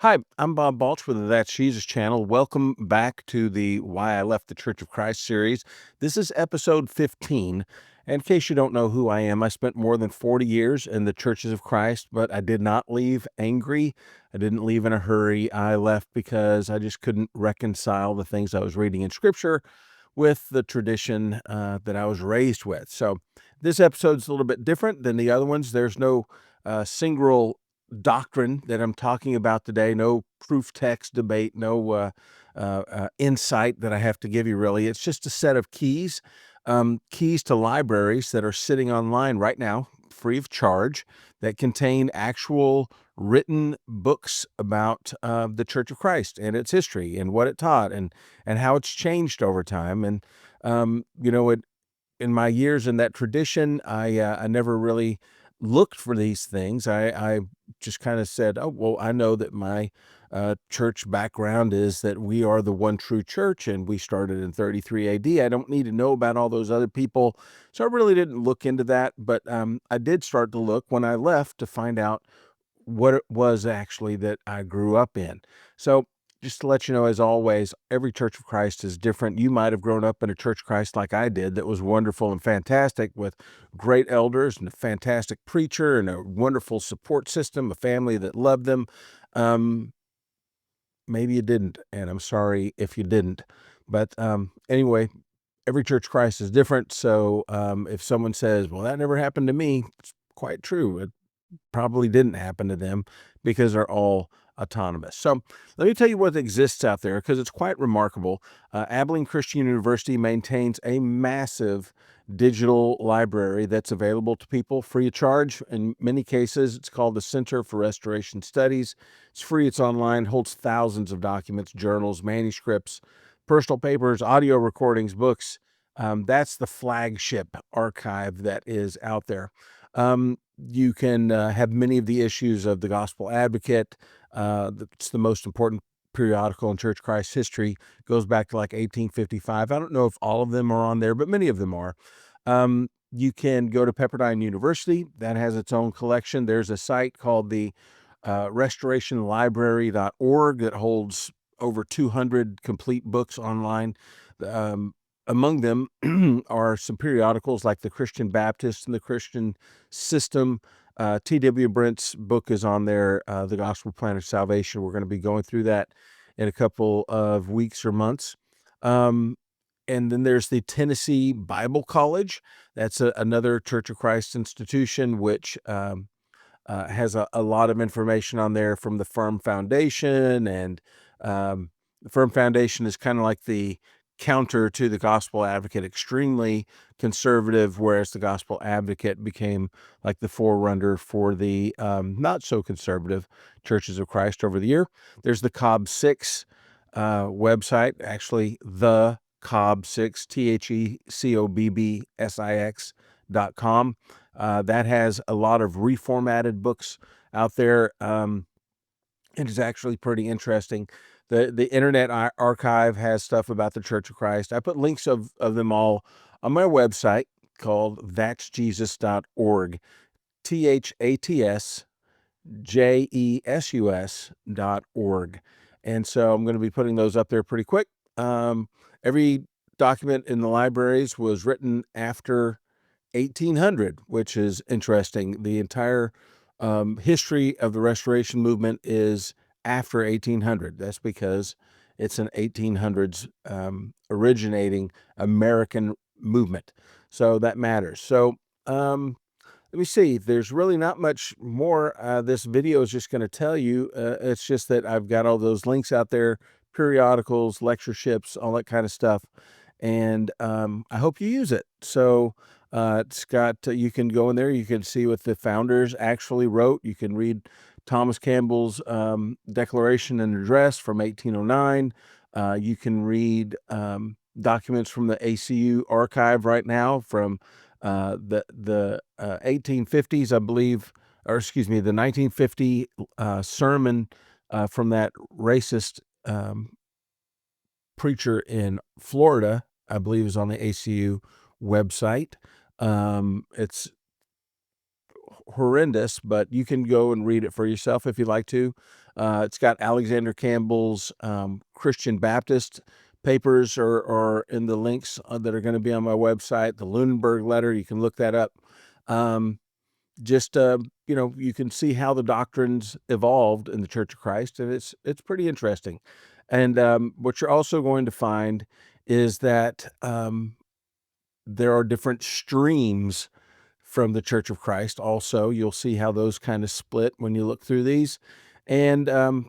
Hi, I'm Bob Baulch with the That's Jesus channel. Welcome back to the Why I Left the Church of Christ series. This is episode 15. In case you don't know who I am, I spent more than 40 years in the churches of Christ, but I did not leave angry. I didn't leave in a hurry. I left because I just couldn't reconcile the things I was reading in Scripture with the tradition that I was raised with. So this episode's a little bit different than the other ones. There's no single doctrine that I'm talking about today, no proof text debate, no insight that I have to give you, really. It's just a set of keys, keys to libraries that are sitting online right now, free of charge, that contain actual written books about the Church of Christ and its history and what it taught and how it's changed over time. And, in my years in that tradition, I never really looked for these things. I just kind of said, "Oh, well, I know that my church background is that we are the one true church, and we started in 33 A.D. I don't need to know about all those other people." So I really didn't look into that, but I did start to look when I left to find out what it was actually that I grew up in. So, just to let you know, as always, every Church of Christ is different. You might have grown up in a Church of Christ like I did that was wonderful and fantastic with great elders and a fantastic preacher and a wonderful support system, a family that loved them. Um, Maybe you didn't, and I'm sorry if you didn't. But anyway, every Church of Christ is different. So if someone says, well, that never happened to me, it's quite true. It probably didn't happen to them because they're all autonomous. So let me tell you what exists out there because it's quite remarkable. Abilene Christian University maintains a massive digital library that's available to people free of charge. In many cases, it's called the Center for Restoration Studies. It's free, it's online, holds thousands of documents, journals, manuscripts, personal papers, audio recordings, books. That's the flagship archive that is out there. You can have many of the issues of the Gospel Advocate. It's the most important periodical in Church Christ history. Goes back to like 1855. I don't know if all of them are on there, but many of them are. You can go to Pepperdine University. That has its own collection. There's a site called the restorationlibrary.org that holds over 200 complete books online. Um, Among them are some periodicals like the Christian Baptist and the Christian System. T.W. Brents' book is on there, The Gospel Plan of Salvation. We're going to be going through that in a couple of weeks or months. Um, and then there's the Tennessee Bible College. That's another Church of Christ institution, which has a lot of information on there from the Firm Foundation. And the Firm Foundation is kind of like the counter to the Gospel Advocate, extremely conservative, whereas the Gospel Advocate became like the forerunner for the not so conservative Churches of Christ over the year. There's the Cobb 6 website, actually the Cobb 6, TheCobbsix.com. That has a lot of reformatted books out there. It is actually pretty interesting. The Internet Archive has stuff about the Church of Christ. I put links of them all on my website called thatsjesus.org. THATSJESUS.org. And so I'm going to be putting those up there pretty quick. Every document in the libraries was written after 1800, which is interesting. The entire history of the Restoration movement is after 1800. That's because it's an 1800s originating American movement. So that matters. So let me see. There's really not much more this video is just going to tell you. It's just that I've got all those links out there, periodicals, lectureships, all that kind of stuff. And I hope you use it. So it's got, you can go in there, you can see what the founders actually wrote. You can read Thomas Campbell's Declaration and Address from 1809. You can read documents from the ACU archive right now from the 1850s, I believe, or excuse me, the 1950 sermon from that racist preacher in Florida, I believe, is on the ACU website. It's horrendous, but you can go and read it for yourself if you'd like to. It's got Alexander Campbell's Christian Baptist papers are in the links that are going to be on my website. The Lunenburg letter, you can look that up. Just you can see how the doctrines evolved in the Church of Christ, and it's pretty interesting. And what you're also going to find is that there are different streams from the Church of Christ. Also, you'll see how those kind of split when you look through these. And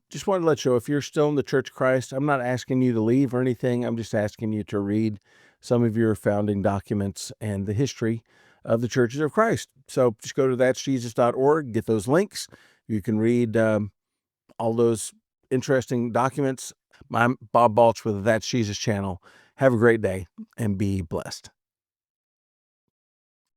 just wanted to let you know, if you're still in the Church of Christ, I'm not asking you to leave or anything. I'm just asking you to read some of your founding documents and the history of the Churches of Christ. So just go to that'sjesus.org, get those links. You can read all those interesting documents. I'm Bob Baulch with the That's Jesus channel. Have a great day and be blessed.